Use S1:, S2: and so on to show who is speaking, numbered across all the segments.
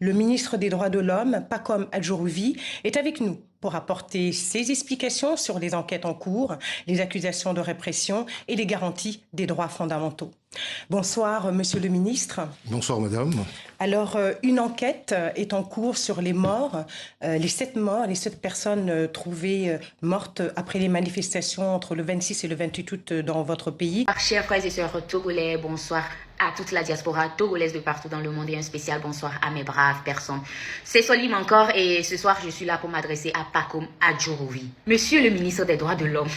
S1: Le ministre des Droits de l'Homme, Pacome Adjorovi, est avec nous pour apporter ses explications sur les enquêtes en cours, les accusations de répression et les garanties des droits fondamentaux. Bonsoir, monsieur le ministre.
S2: Bonsoir, madame.
S1: Alors, une enquête est en cours sur les morts, les 7 personnes trouvées mortes après les manifestations entre le 26 et le 28 août dans votre pays.
S3: Chers frères et sœurs togolais, bonsoir à toute la diaspora togolaise de partout dans le monde et un spécial bonsoir à mes braves personnes. C'est Solim encore et ce soir je suis là pour m'adresser à Pacome Adjorovi. Monsieur le ministre des Droits de l'Homme,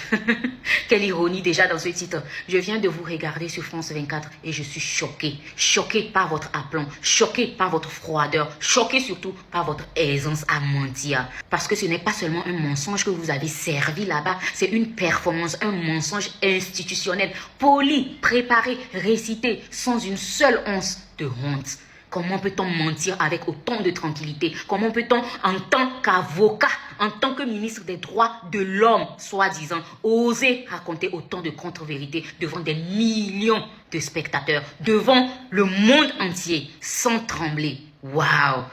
S3: quelle ironie déjà dans ce titre. Je viens de vous regarder sur France 24 et je suis choquée par votre aplomb, choquée par votre froideur, choquée surtout par votre aisance à mentir. Parce que ce n'est pas seulement un mensonge que vous avez servi là-bas, c'est une performance, un mensonge institutionnel, poli, préparé, récité, sans une seule once de honte. Comment peut-on mentir avec autant de tranquillité? Comment peut-on, en tant qu'avocat, en tant que ministre des droits de l'homme, soi-disant, oser raconter autant de contre-vérités devant des millions de spectateurs, devant le monde entier, sans trembler? Waouh!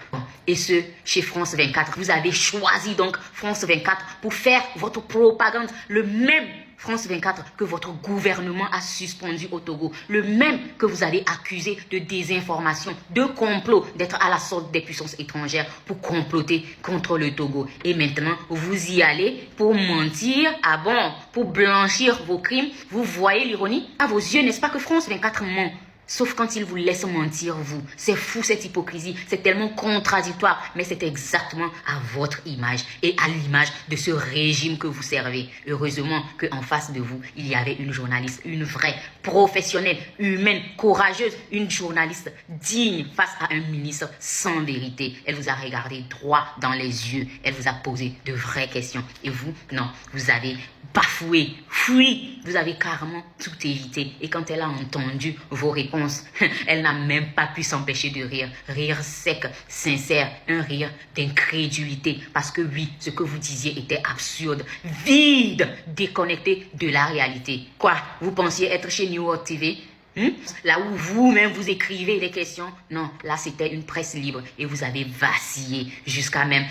S3: Et ce, chez France 24. Vous avez choisi donc France 24 pour faire votre propagande, le même France 24 que votre gouvernement a suspendu au Togo, le même que vous avez accusé de désinformation, de complot, d'être à la sorte des puissances étrangères pour comploter contre le Togo. Et maintenant, vous y allez pour mentir, ah bon, pour blanchir vos crimes. Vous voyez l'ironie? À vos yeux, n'est-ce pas que France 24 ment? Sauf quand il vous laisse mentir, vous. C'est fou cette hypocrisie, c'est tellement contradictoire, mais c'est exactement à votre image et à l'image de ce régime que vous servez. Heureusement qu'en face de vous, il y avait une journaliste, une vraie, professionnelle, humaine, courageuse, une journaliste digne face à un ministre sans vérité. Elle vous a regardé droit dans les yeux, elle vous a posé de vraies questions. Et vous, non, vous avez bafoué, fui, vous avez carrément tout évité. Et quand elle a entendu vos réponses, elle n'a même pas pu s'empêcher de rire. Rire sec, sincère, un rire d'incrédulité. Parce que oui, ce que vous disiez était absurde, vide, déconnecté de la réalité. Quoi, vous pensiez être chez New World TV? Là où vous-même vous écrivez les questions? Non, là c'était une presse libre et vous avez vacillé jusqu'à même.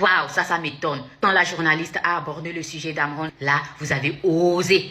S3: Waouh, ça m'étonne. Quand la journaliste a abordé le sujet d'Amron, là vous avez osé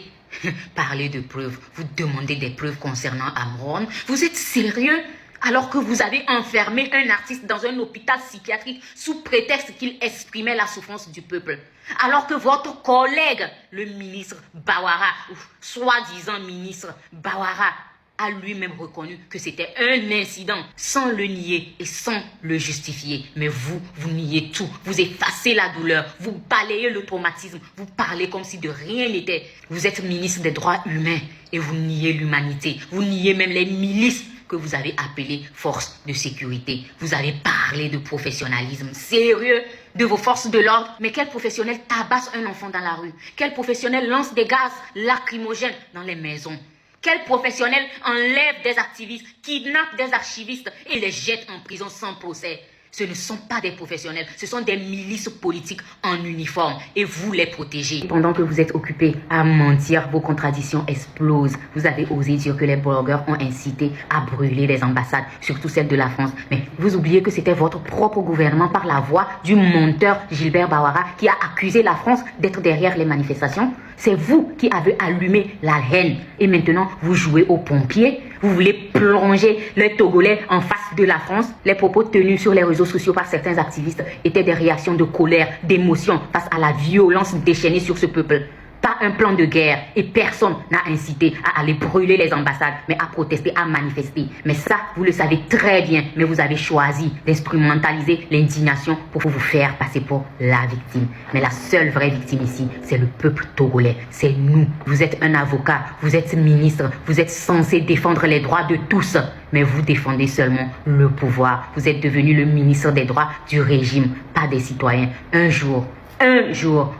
S3: parler de preuves. Vous demandez des preuves concernant Amron. Vous êtes sérieux? Alors que vous avez enfermé un artiste dans un hôpital psychiatrique sous prétexte qu'il exprimait la souffrance du peuple. Alors que votre collègue, le ministre Bawara, ou soi-disant ministre Bawara, a lui-même reconnu que c'était un incident, sans le nier et sans le justifier. Mais vous niez tout, vous effacez la douleur, vous balayez le traumatisme, vous parlez comme si de rien n'était. Vous êtes ministre des droits humains et vous niez l'humanité, vous niez même les milices que vous avez appelées forces de sécurité. Vous avez parlé de professionnalisme sérieux de vos forces de l'ordre. Mais quel professionnel tabasse un enfant dans la rue? Quel professionnel lance des gaz lacrymogènes dans les maisons? Quel professionnel enlève des activistes, kidnappe des archivistes et les jette en prison sans procès? Ce ne sont pas des professionnels, ce sont des milices politiques en uniforme et vous les protégez. Pendant que vous êtes occupés à mentir, vos contradictions explosent. Vous avez osé dire que les blogueurs ont incité à brûler les ambassades, surtout celle de la France. Mais vous oubliez que c'était votre propre gouvernement par la voix du monteur Gilbert Bawara qui a accusé la France d'être derrière les manifestations. C'est vous qui avez allumé la haine et maintenant vous jouez aux pompiers. Vous voulez plonger les Togolais en face de la France. Les propos tenus sur les réseaux sociaux par certains activistes étaient des réactions de colère, d'émotion face à la violence déchaînée sur ce peuple. Pas un plan de guerre et personne n'a incité à aller brûler les ambassades, mais à protester, à manifester. Mais ça, vous le savez très bien, mais vous avez choisi d'instrumentaliser l'indignation pour vous faire passer pour la victime. Mais la seule vraie victime ici, c'est le peuple togolais, c'est nous. Vous êtes un avocat, vous êtes ministre, vous êtes censé défendre les droits de tous, mais vous défendez seulement le pouvoir. Vous êtes devenu le ministre des droits du régime, pas des citoyens. Un jour,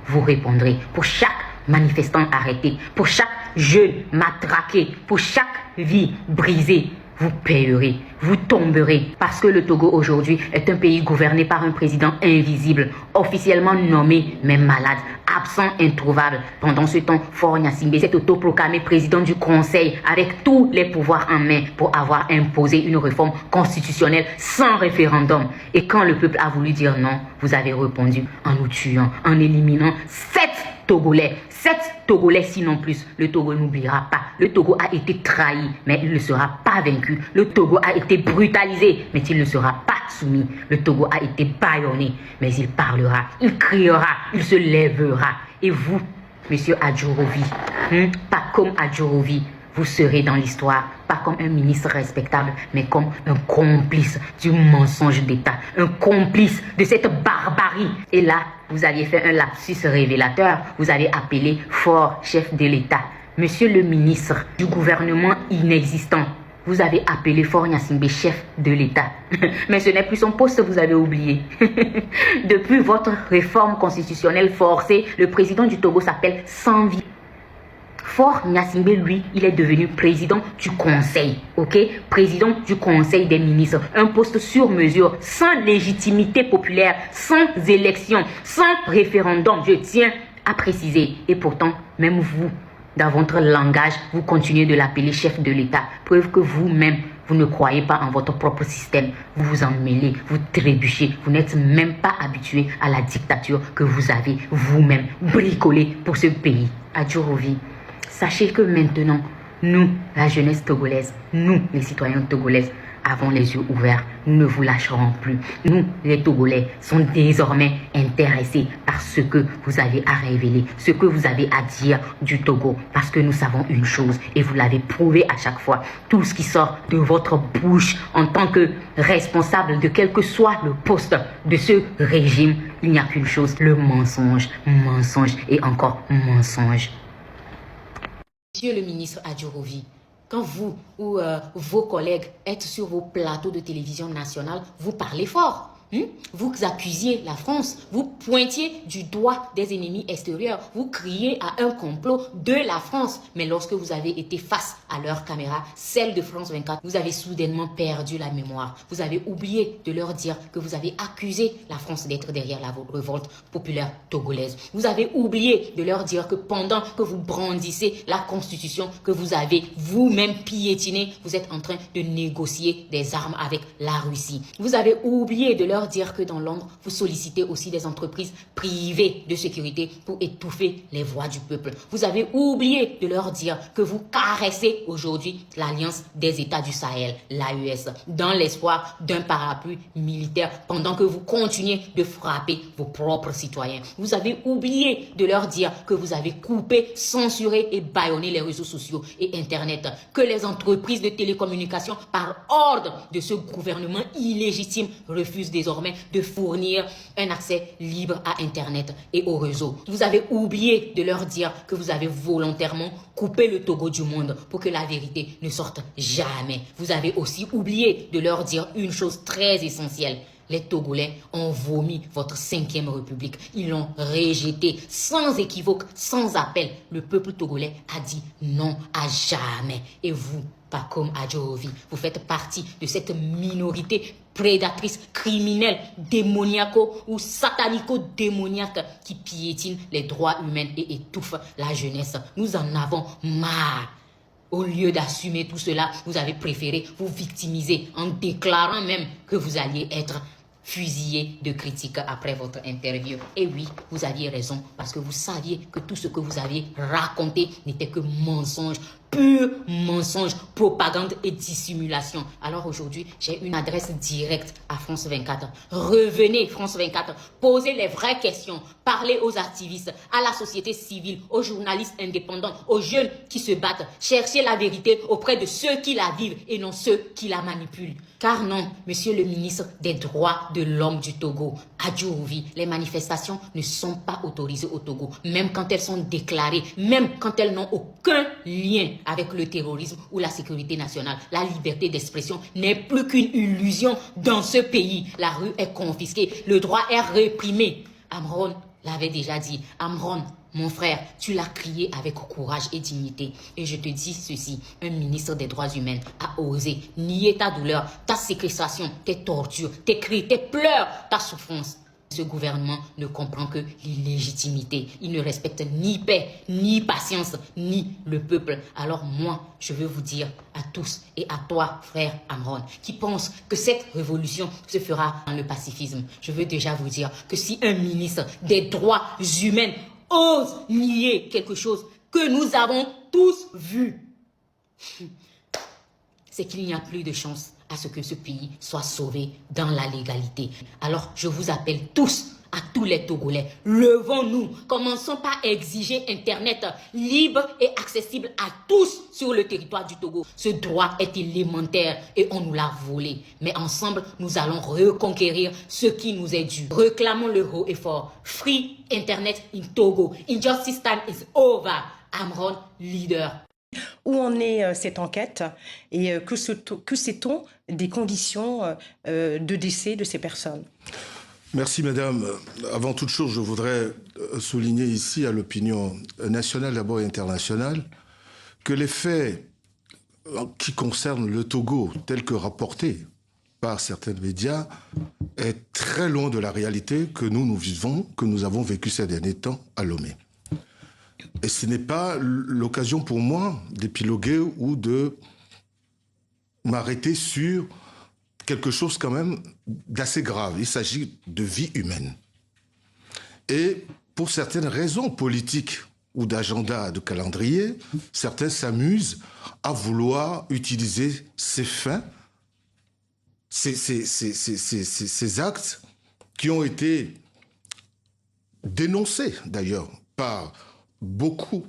S3: vous répondrez pour chaque manifestant arrêté, pour chaque jeune matraqué, pour chaque vie brisée. vous payerez, vous tomberez. Parce que le Togo aujourd'hui est un pays gouverné par un président invisible, officiellement nommé mais malade, absent, introuvable. Pendant ce temps, Faure Gnassingbé s'est autoproclamé président du Conseil avec tous les pouvoirs en main pour avoir imposé une réforme constitutionnelle sans référendum. Et quand le peuple a voulu dire non, vous avez répondu en nous tuant, en éliminant 7 Togolais. 7 Togolais sinon plus. Le Togo n'oubliera pas. Le Togo a été trahi, mais il ne sera pas vaincu. Le Togo a été brutalisé, mais il ne sera pas soumis. Le Togo a été bâillonné, mais il parlera, il criera, il se lèvera. Et vous, monsieur Adjorovi, pas comme Adjorovi, vous serez dans l'histoire, pas comme un ministre respectable, mais comme un complice du mensonge d'État, un complice de cette barbarie. Et là, vous aviez fait un lapsus révélateur, vous avez appelé Faure chef de l'État. Monsieur le ministre du gouvernement inexistant, vous avez appelé Faure Gnassingbé chef de l'État. Mais ce n'est plus son poste, vous avez oublié. Depuis votre réforme constitutionnelle forcée, le président du Togo s'appelle Sanvi. Faure Gnassingbé, lui, il est devenu président du Conseil, ok? Président du Conseil des ministres. Un poste sur mesure, sans légitimité populaire, sans élection, sans référendum, je tiens à préciser. Et pourtant, même vous, dans votre langage, vous continuez de l'appeler chef de l'État. Preuve que vous-même, vous ne croyez pas en votre propre système. Vous vous en mêlez, vous trébuchez. Vous n'êtes même pas habitué à la dictature que vous avez vous-même bricolée pour ce pays. Adjorovi. Sachez que maintenant, nous, la jeunesse togolaise, nous, les citoyens togolais, avons les yeux ouverts. Nous ne vous lâcherons plus. Nous, les Togolais, sommes désormais intéressés par ce que vous avez à révéler, ce que vous avez à dire du Togo. Parce que nous savons une chose, et vous l'avez prouvé à chaque fois, tout ce qui sort de votre bouche en tant que responsable de quel que soit le poste de ce régime, il n'y a qu'une chose, le mensonge, mensonge et encore mensonge. Monsieur le ministre Adjorovi, quand vous ou vos collègues êtes sur vos plateaux de télévision nationale, vous parlez fort. Vous accusiez la France, vous pointiez du doigt des ennemis extérieurs, vous criez à un complot de la France. Mais lorsque vous avez été face à leur caméra, celle de France 24, vous avez soudainement perdu la mémoire. Vous avez oublié de leur dire que vous avez accusé la France d'être derrière la révolte populaire togolaise. Vous avez oublié de leur dire que pendant que vous brandissez la constitution que vous avez vous-même piétinée, vous êtes en train de négocier des armes avec la Russie. Vous avez oublié de leur dire que dans Londres, vous sollicitez aussi des entreprises privées de sécurité pour étouffer les voix du peuple. Vous avez oublié de leur dire que vous caressez aujourd'hui l'Alliance des États du Sahel, l'AES, dans l'espoir d'un parapluie militaire pendant que vous continuez de frapper vos propres citoyens. Vous avez oublié de leur dire que vous avez coupé, censuré et bâillonné les réseaux sociaux et Internet, que les entreprises de télécommunications, par ordre de ce gouvernement illégitime, refusent désormais de fournir un accès libre à Internet et au réseau. Vous avez oublié de leur dire que vous avez volontairement coupé le Togo du monde pour que la vérité ne sorte jamais. Vous avez aussi oublié de leur dire une chose très essentielle. Les Togolais ont vomi votre 5e République. Ils l'ont rejeté sans équivoque, sans appel. Le peuple togolais a dit non à jamais. Et vous, pas comme Adjorovi, vous faites partie de cette minorité prédatrice, criminelle, démoniaco ou satanico-démoniaque qui piétine les droits humains et étouffe la jeunesse. Nous en avons marre. Au lieu d'assumer tout cela, vous avez préféré vous victimiser en déclarant même que vous alliez être fusillé de critiques après votre interview. Et oui, vous aviez raison parce que vous saviez que tout ce que vous aviez raconté n'était que mensonge, pur mensonge, propagande et dissimulation. Alors aujourd'hui, j'ai une adresse directe à France 24. Revenez France 24, posez les vraies questions, parlez aux activistes, à la société civile, aux journalistes indépendants, aux jeunes qui se battent. Cherchez la vérité auprès de ceux qui la vivent et non ceux qui la manipulent. Car non, monsieur le ministre des droits de l'homme du Togo, Adjorovi, les manifestations ne sont pas autorisées au Togo, même quand elles sont déclarées, même quand elles n'ont aucun lien avec le terrorisme ou la sécurité nationale. La liberté d'expression n'est plus qu'une illusion dans ce pays. La rue est confisquée, le droit est réprimé. Amron l'avait déjà dit. Amron Mon frère, tu l'as crié avec courage et dignité. Et je te dis ceci, un ministre des droits humains a osé nier ta douleur, ta séquestration, tes tortures, tes cris, tes pleurs, ta souffrance. Ce gouvernement ne comprend que l'illégitimité. Il ne respecte ni paix, ni patience, ni le peuple. Alors moi, je veux vous dire à tous et à toi, frère Amron, qui pense que cette révolution se fera dans le pacifisme. Je veux déjà vous dire que si un ministre des droits humains ose nier quelque chose que nous avons tous vu, c'est qu'il n'y a plus de chance à ce que ce pays soit sauvé dans la légalité. Alors, je vous appelle tous, à tous les Togolais, levons-nous, commençons par exiger Internet libre et accessible à tous sur le territoire du Togo. Ce droit est élémentaire et on nous l'a volé. Mais ensemble, nous allons reconquérir ce qui nous est dû. Réclamons le haut et fort. Free Internet in Togo. Injustice time is over. Amron, leader.
S1: Où en est cette enquête et que sait-on des conditions de décès de ces personnes?
S2: Merci madame. Avant toute chose, je voudrais souligner ici à l'opinion nationale d'abord et internationale que les faits qui concernent le Togo tels que rapportés par certains médias est très loin de la réalité que nous vivons, que nous avons vécu ces derniers temps à Lomé. Et ce n'est pas l'occasion pour moi d'épiloguer ou de m'arrêter sur quelque chose quand même d'assez grave. Il s'agit de vie humaine. Et pour certaines raisons politiques ou d'agenda, de calendrier, certains s'amusent à vouloir utiliser ces fins, ces actes qui ont été dénoncés d'ailleurs par beaucoup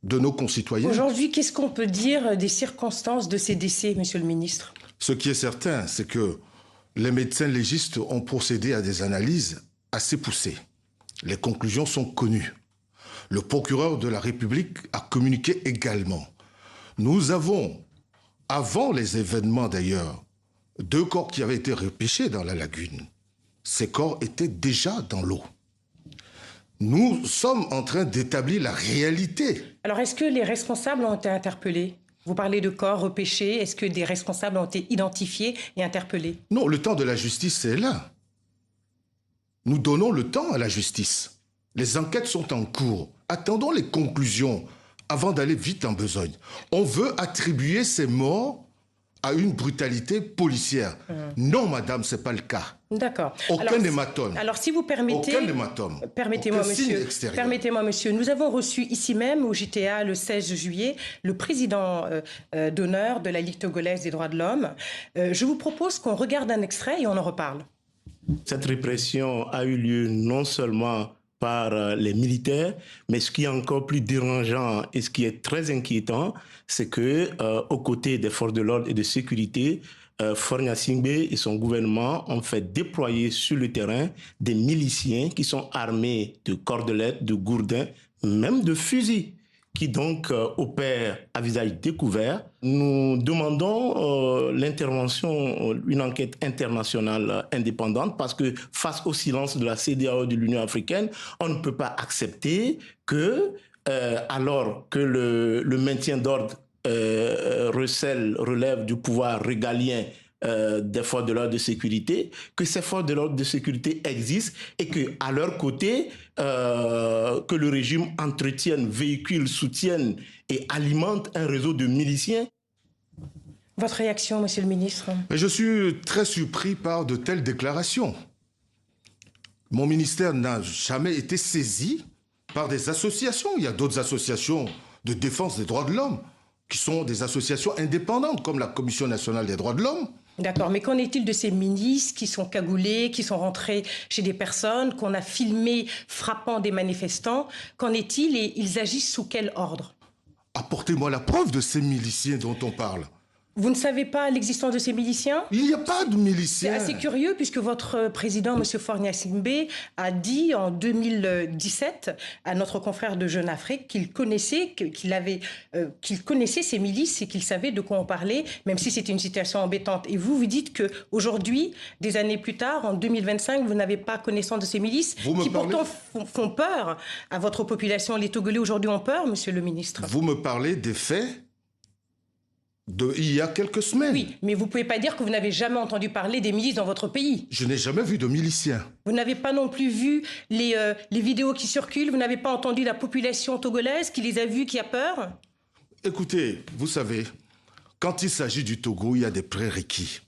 S2: de nos concitoyens.
S1: Aujourd'hui, qu'est-ce qu'on peut dire des circonstances de ces décès, monsieur le ministre?
S2: Ce qui est certain, c'est que les médecins légistes ont procédé à des analyses assez poussées. Les conclusions sont connues. Le procureur de la République a communiqué également. Nous avons, avant les événements d'ailleurs, 2 corps qui avaient été repêchés dans la lagune. Ces corps étaient déjà dans l'eau. Nous sommes en train d'établir la réalité.
S1: Alors, est-ce que les responsables ont été interpellés? Vous parlez de corps repêchés. Est-ce que des responsables ont été identifiés et interpellés?
S2: Non, le temps de la justice, c'est là. Nous donnons le temps à la justice. Les enquêtes sont en cours. Attendons les conclusions avant d'aller vite en besogne. On veut attribuer ces morts à une brutalité policière. Non, madame, ce n'est pas le cas.
S1: D'accord.
S2: Aucun hématome.
S1: Alors, si vous permettez...
S2: Aucun hématome.
S1: Permettez-moi, monsieur. Permettez-moi, monsieur. Nous avons reçu ici même, au JTA, le 16 juillet, le président d'honneur de la Ligue togolaise des droits de l'homme. Je vous propose qu'on regarde un extrait et on en reparle.
S4: Cette répression a eu lieu non seulement par les militaires, mais ce qui est encore plus dérangeant et ce qui est très inquiétant, c'est que, aux côtés des forces de l'ordre et de sécurité, Faure Gnassingbé et son gouvernement ont fait déployer sur le terrain des miliciens qui sont armés de cordelettes, de gourdins, même de fusils, qui donc opèrent à visage découvert. Nous demandons l'intervention, une enquête internationale indépendante, parce que face au silence de la CEDEAO de l'Union africaine, on ne peut pas accepter que, alors que le maintien d'ordre relève du pouvoir régalien des forces de l'ordre de sécurité, que ces forces de l'ordre de sécurité existent et qu'à leur côté, que le régime entretienne, véhicule, soutienne et alimente un réseau de miliciens.
S1: Votre réaction, monsieur le ministre?
S2: Je suis très surpris par de telles déclarations. Mon ministère n'a jamais été saisi par des associations. Il y a d'autres associations de défense des droits de l'homme qui sont des associations indépendantes, comme la Commission nationale des droits de l'homme.
S1: D'accord, mais qu'en est-il de ces milices qui sont cagoulés, qui sont rentrés chez des personnes, qu'on a filmées frappant des manifestants? Qu'en est-il et ils agissent sous quel ordre?
S2: Apportez-moi la preuve de ces miliciens dont on parle.
S1: Vous ne savez pas l'existence de ces miliciens?
S2: Il n'y a pas de
S1: C'est
S2: miliciens.
S1: assez curieux puisque votre président, M. Fornia Simbe, a dit en 2017 à notre confrère de Jeune Afrique qu'il connaissait ces milices et qu'il savait de quoi on parlait, même si c'était une situation embêtante. Et vous dites qu'aujourd'hui, des années plus tard, en 2025, vous n'avez pas connaissance de ces milices qui pourtant font peur à votre population. Les Togolais aujourd'hui ont peur, Monsieur le ministre.
S2: Vous me parlez des faits il y a quelques semaines.
S1: Oui, mais vous ne pouvez pas dire que vous n'avez jamais entendu parler des milices dans votre pays.
S2: Je n'ai jamais vu de miliciens.
S1: Vous n'avez pas non plus vu les vidéos qui circulent. Vous n'avez pas entendu la population togolaise qui les a vues, qui a peur.
S2: Écoutez, vous savez, quand il s'agit du Togo, il y a des prérequis.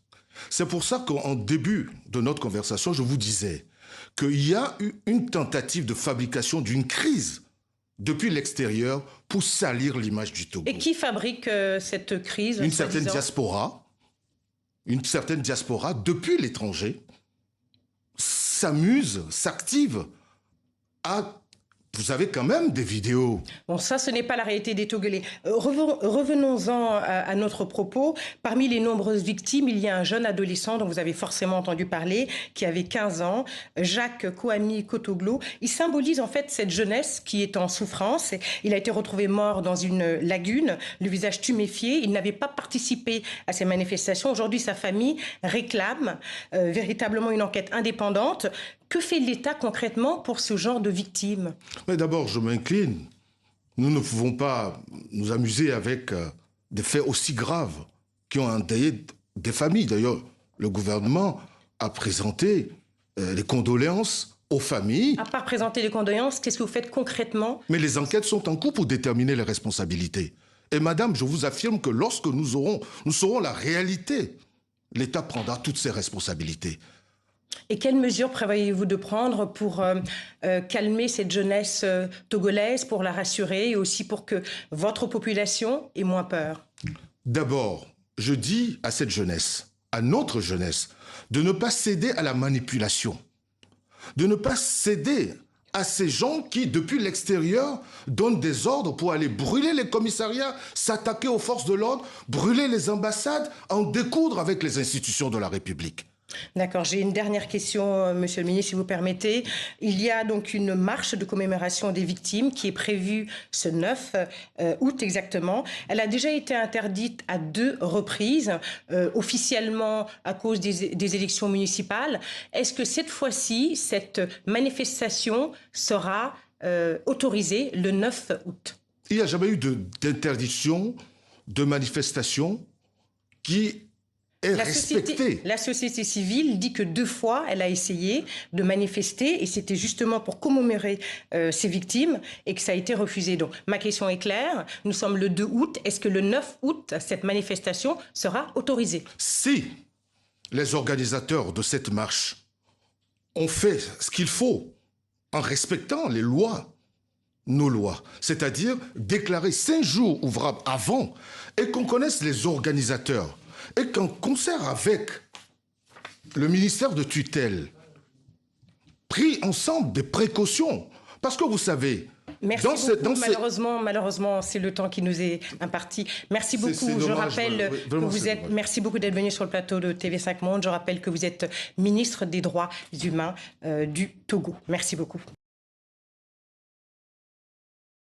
S2: C'est pour ça qu'en début de notre conversation, je vous disais qu'il y a eu une tentative de fabrication d'une crise depuis l'extérieur pour salir l'image du Togo.
S1: Et qui fabrique cette crise?
S2: Une certaine diaspora depuis l'étranger s'amuse, s'active à... Vous avez quand même des vidéos.
S1: Bon, ça, ce n'est pas la réalité des Togolais. Revenons-en à notre propos. Parmi les nombreuses victimes, il y a un jeune adolescent dont vous avez forcément entendu parler, qui avait 15 ans, Jacques Kwame Kotoglo. Il symbolise en fait cette jeunesse qui est en souffrance. Il a été retrouvé mort dans une lagune, le visage tuméfié. Il n'avait pas participé à ces manifestations. Aujourd'hui, sa famille réclame véritablement une enquête indépendante. Que fait l'État concrètement pour ce genre de victimes?
S2: Mais d'abord, je m'incline. Nous ne pouvons pas nous amuser avec des faits aussi graves qui ont endeuillé des familles. D'ailleurs, le gouvernement a présenté les condoléances aux familles.
S1: À part présenter les condoléances, qu'est-ce que vous faites concrètement?
S2: Mais les enquêtes sont en cours pour déterminer les responsabilités. Et madame, je vous affirme que lorsque nous saurons la réalité, l'État prendra toutes ses responsabilités.
S1: Et quelles mesures prévoyez-vous de prendre pour calmer cette jeunesse togolaise, pour la rassurer et aussi pour que votre population ait moins peur?
S2: D'abord, je dis à cette jeunesse, à notre jeunesse, de ne pas céder à la manipulation, de ne pas céder à ces gens qui, depuis l'extérieur, donnent des ordres pour aller brûler les commissariats, s'attaquer aux forces de l'ordre, brûler les ambassades, en découdre avec les institutions de la République.
S1: D'accord, j'ai une dernière question, Monsieur le ministre, si vous permettez. Il y a donc une marche de commémoration des victimes qui est prévue ce 9 août exactement. Elle a déjà été interdite à 2 reprises, officiellement à cause des élections municipales. Est-ce que cette fois-ci, cette manifestation sera autorisée le 9 août?
S2: Il n'y a jamais eu d'interdiction de manifestation qui...
S1: La société civile dit que 2 fois, elle a essayé de manifester et c'était justement pour commémorer ces victimes et que ça a été refusé. Donc, ma question est claire. Nous sommes le 2 août. Est-ce que le 9 août, cette manifestation sera autorisée?
S2: Si les organisateurs de cette marche ont fait ce qu'il faut en respectant les lois, nos lois, c'est-à-dire déclarer 5 jours ouvrables avant et qu'on connaisse les organisateurs, et qu'en concert avec le ministère de tutelle, pris ensemble des précautions. Parce que vous savez...
S1: Merci beaucoup. Malheureusement, c'est le temps qui nous est imparti. Merci beaucoup. Je rappelle que vous êtes... Merci beaucoup d'être venu sur le plateau de TV5 Monde. Je rappelle que vous êtes ministre des Droits humains du Togo. Merci beaucoup.